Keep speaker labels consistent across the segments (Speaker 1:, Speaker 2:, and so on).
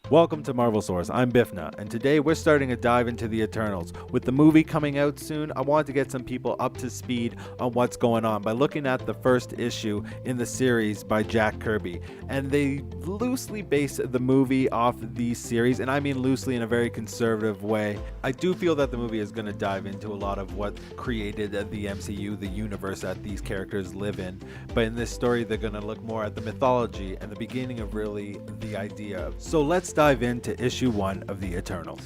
Speaker 1: Welcome to Marvel Source, I'm Bifna, and today we're starting a dive into the Eternals. With the movie coming out soon, I wanted to get some people up to speed on what's going on by looking at the first issue in the series by Jack Kirby. And they loosely base the movie off the series, and I mean loosely in a very conservative way. I do feel that the movie is going to dive into a lot of what created the MCU, the universe that these characters live in. But in this story, they're going to look more at the mythology and the beginning of really the idea. So let's dive into issue 1 of the Eternals.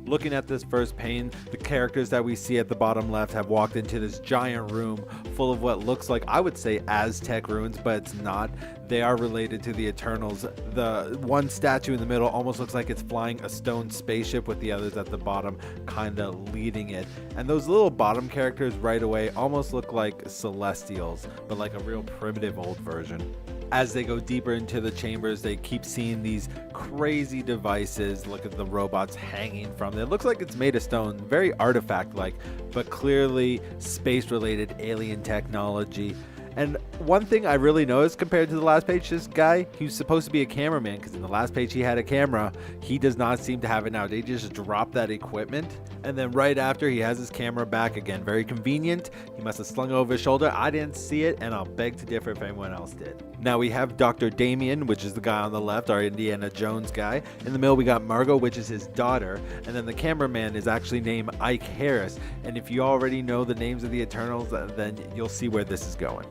Speaker 1: Looking at this first pane, the characters that we see at the bottom left have walked into this giant room full of what looks like, I would say, Aztec ruins, but it's not. They are related to the Eternals. The one statue in the middle almost looks like it's flying a stone spaceship, with the others at the bottom kind of leading it. And those little bottom characters right away almost look like Celestials, but like a real primitive old version. As they go deeper into the chambers, they keep seeing these crazy devices. Look at the robots hanging from it. It looks like it's made of stone, very artifact-like, but clearly space-related alien technology. And one thing I really noticed compared to the last page, this guy, he was supposed to be a cameraman, because in the last page he had a camera. He does not seem to have it now. They just dropped that equipment, and then right after he has his camera back again. Very convenient. He must have slung it over his shoulder. I didn't see it, and I'll beg to differ if anyone else did. Now we have Dr. Damien, which is the guy on the left, our Indiana Jones guy. In the middle we got Margot, which is his daughter, and then the cameraman is actually named Ike Harris. And if you already know the names of the Eternals, then you'll see where this is going.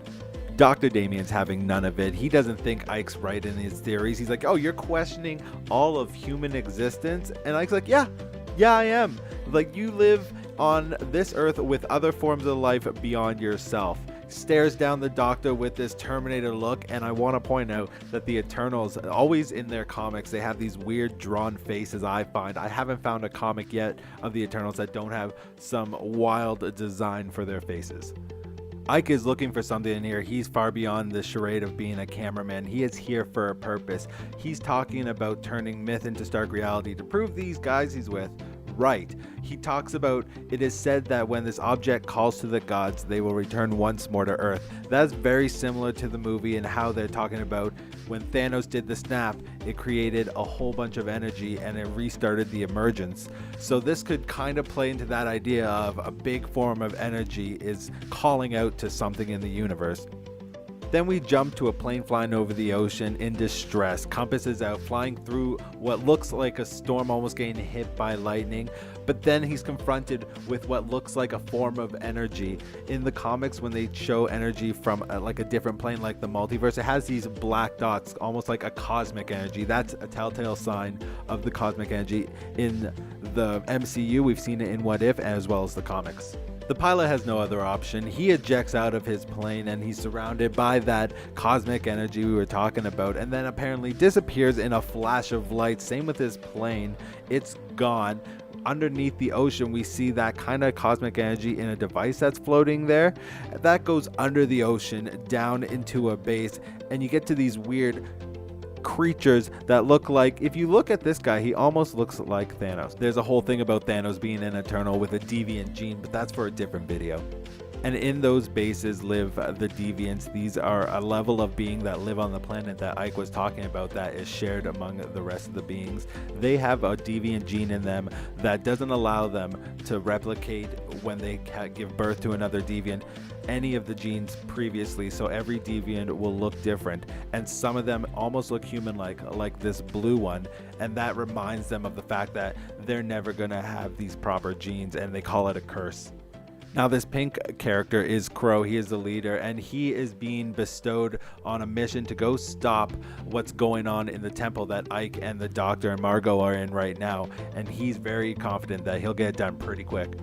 Speaker 1: Dr. Damien's having none of it. He doesn't think Ike's right in his theories. He's like, oh, you're questioning all of human existence? And Ike's like, yeah, I am. Like, you live on this earth with other forms of life beyond yourself. Stares down the Doctor with this Terminator look, and I want to point out that the Eternals, always in their comics, they have these weird drawn faces. I haven't found a comic yet of the Eternals that don't have some wild design for their faces. Ike is looking for something in here. He's far beyond the charade of being a cameraman. He is here for a purpose. He's talking about turning myth into stark reality to prove these guys he's with right. He talks about, it is said that when this object calls to the gods, they will return once more to Earth. That's very similar to the movie and how they're talking about when Thanos did the snap, it created a whole bunch of energy and it restarted the emergence. So this could kind of play into that idea of a big form of energy is calling out to something in the universe. Then we jump to a plane flying over the ocean in distress. Compass is out, flying through what looks like a storm, almost getting hit by lightning. But then he's confronted with what looks like a form of energy. In the comics, when they show energy from like a different plane, like the multiverse, it has these black dots, almost like a cosmic energy. That's a telltale sign of the cosmic energy. In the MCU, we've seen it in What If, as well as the comics. The pilot has no other option. He ejects out of his plane and he's surrounded by that cosmic energy we were talking about, and then apparently disappears in a flash of light. Same with his plane. It's gone. Underneath the ocean, we see that kind of cosmic energy in a device that's floating there. That goes under the ocean down into a base, and you get to these weird creatures that look like, if you look at this guy, he almost looks like Thanos. There's a whole thing about Thanos being an Eternal with a deviant gene, but that's for a different video. And in those bases live the deviants. These are a level of being that live on the planet that Ike was talking about that is shared among the rest of the beings. They have a deviant gene in them that doesn't allow them to replicate when they give birth to another deviant any of the genes previously, so every deviant will look different, and some of them almost look human-like this blue one, and that reminds them of the fact that they're never gonna have these proper genes, and they call it a curse. Now this pink character is Crow. He is the leader, and he is being bestowed on a mission to go stop what's going on in the temple that Ike and the Doctor and Margot are in right now, and he's very confident that he'll get it done pretty quick.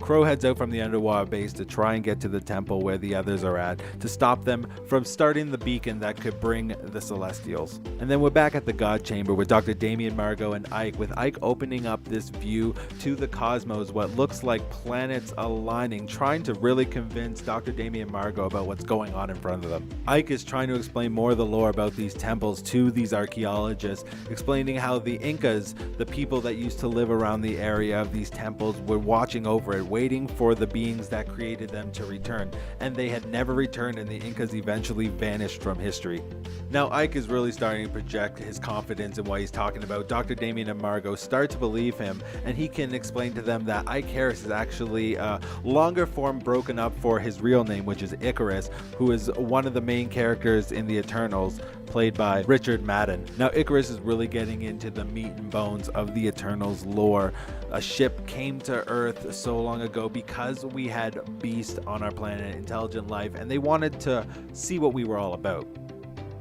Speaker 1: Crow heads out from the underwater base to try and get to the temple where the others are at, to stop them from starting the beacon that could bring the Celestials. And then we're back at the God Chamber with Dr. Damien, Margot, and Ike, with Ike opening up this view to the cosmos, what looks like planets aligning, trying to really convince Dr. Damien and Margot about what's going on in front of them. Ike is trying to explain more of the lore about these temples to these archaeologists, explaining how the Incas, the people that used to live around the area of these temples, were watching over it, waiting for the beings that created them to return, and they had never returned, and the Incas eventually vanished from history. Now Ike is really starting to project his confidence in what he's talking about. Dr. Damien and Margot start to believe him, and he can explain to them that Ike Harris is actually a longer form broken up for his real name, which is Icarus, who is one of the main characters in the Eternals, played by Richard Madden. Now Icarus is really getting into the meat and bones of the Eternals lore. A ship came to Earth so long ago because we had beasts on our planet, intelligent life, and they wanted to see what we were all about.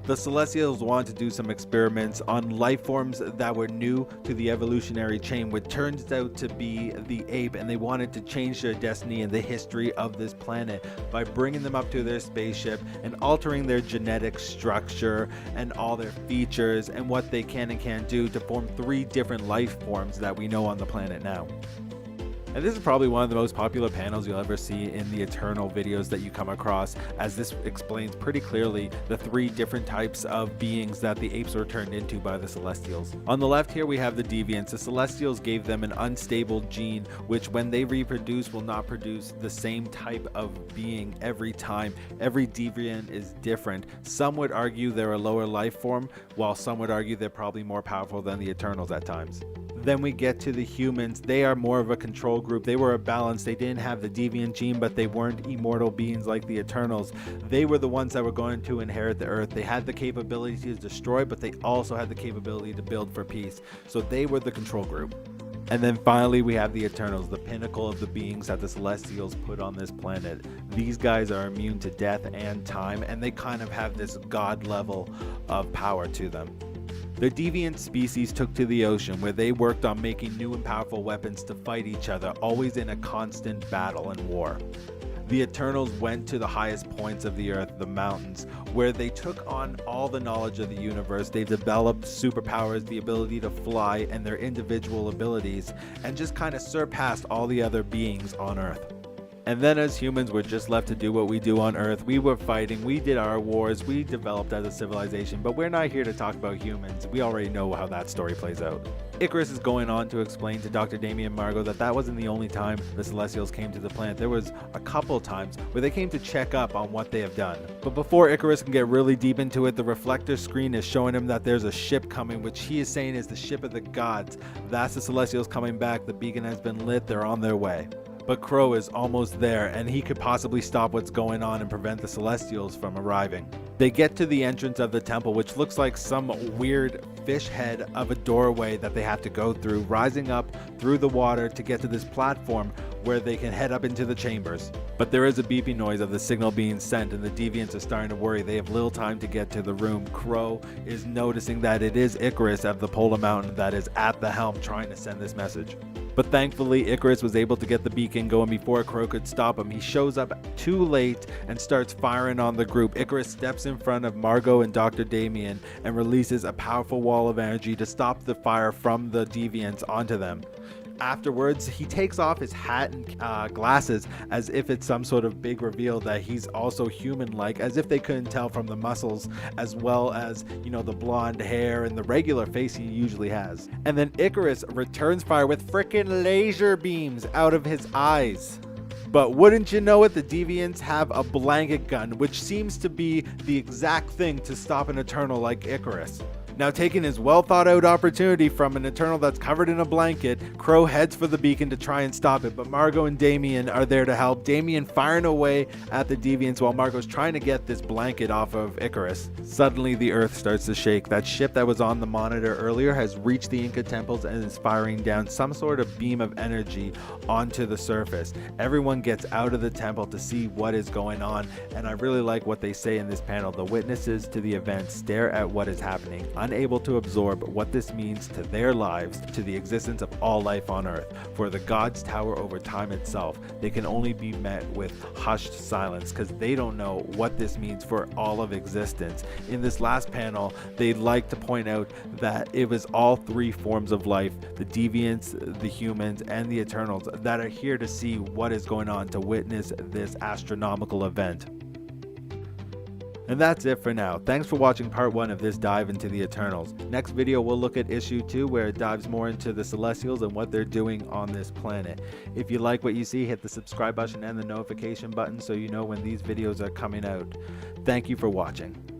Speaker 1: The Celestials wanted to do some experiments on life forms that were new to the evolutionary chain, which turns out to be the ape, and they wanted to change their destiny and the history of this planet by bringing them up to their spaceship and altering their genetic structure and all their features and what they can and can't do to form 3 different life forms that we know on the planet now. And this is probably one of the most popular panels you'll ever see in the Eternal videos that you come across, as this explains pretty clearly the 3 different types of beings that the apes were turned into by the Celestials. On the left here we have the Deviants. The Celestials gave them an unstable gene, which when they reproduce will not produce the same type of being every time. Every Deviant is different. Some would argue they're a lower life form, while some would argue they're probably more powerful than the Eternals at times. Then we get to the humans. They are more of a control group. They were a balance. They didn't have the deviant gene, but they weren't immortal beings like the Eternals. They were the ones that were going to inherit the earth. They had the capability to destroy, but they also had the capability to build for peace. So they were the control group. And then finally we have the Eternals, the pinnacle of the beings that the Celestials put on this planet. These guys are immune to death and time, and they kind of have this god level of power to them. The deviant species took to the ocean, where they worked on making new and powerful weapons to fight each other, always in a constant battle and war. The Eternals went to the highest points of the earth, the mountains, where they took on all the knowledge of the universe. They developed superpowers, the ability to fly, and their individual abilities, and just kind of surpassed all the other beings on Earth. And then as humans, we're just left to do what we do on Earth. We were fighting, we did our wars, we developed as a civilization, but we're not here to talk about humans. We already know how that story plays out. Icarus is going on to explain to Dr. Damien and Margot that that wasn't the only time the Celestials came to the planet. There was a couple times where they came to check up on what they have done. But before Icarus can get really deep into it, the reflector screen is showing him that there's a ship coming, which he is saying is the ship of the gods. That's the Celestials coming back. The beacon has been lit. They're on their way. But Crow is almost there, and he could possibly stop what's going on and prevent the Celestials from arriving. They get to the entrance of the temple, which looks like some weird fish head of a doorway that they have to go through, rising up through the water to get to this platform where they can head up into the chambers. But there is a beeping noise of the signal being sent, and the Deviants are starting to worry. They have little time to get to the room. Crow is noticing that it is Icarus of the Polar Mountain that is at the helm trying to send this message. But thankfully, Icarus was able to get the beacon going before Crow could stop him. He shows up too late and starts firing on the group. Icarus steps in front of Margot and Dr. Damien and releases a powerful wall of energy to stop the fire from the Deviants onto them. Afterwards, he takes off his hat and glasses as if it's some sort of big reveal that he's also human-like, as if they couldn't tell from the muscles as well as, the blonde hair and the regular face he usually has. And then Icarus returns fire with frickin' laser beams out of his eyes. But wouldn't you know it, the Deviants have a blanket gun, which seems to be the exact thing to stop an Eternal like Icarus. Now, taking his well-thought-out opportunity from an Eternal that's covered in a blanket, Crow heads for the beacon to try and stop it, but Margot and Damien are there to help. Damien firing away at the Deviants while Margot's trying to get this blanket off of Icarus. Suddenly, the earth starts to shake. That ship that was on the monitor earlier has reached the Inca temples and is firing down some sort of beam of energy onto the surface. Everyone gets out of the temple to see what is going on, and I really like what they say in this panel. The witnesses to the event stare at what is happening, unable to absorb what this means to their lives, to the existence of all life on Earth. For the gods tower over time itself. They can only be met with hushed silence because they don't know what this means for all of existence. In this last panel, they'd like to point out that it was all 3 forms of life, the Deviants, the humans, and the Eternals, that are here to see what is going on, to witness this astronomical event. And that's it for now. Thanks for watching part 1 of this dive into the Eternals. Next video we'll look at issue 2, where it dives more into the Celestials and what they're doing on this planet. If you like what you see, hit the subscribe button and the notification button so you know when these videos are coming out. Thank you for watching.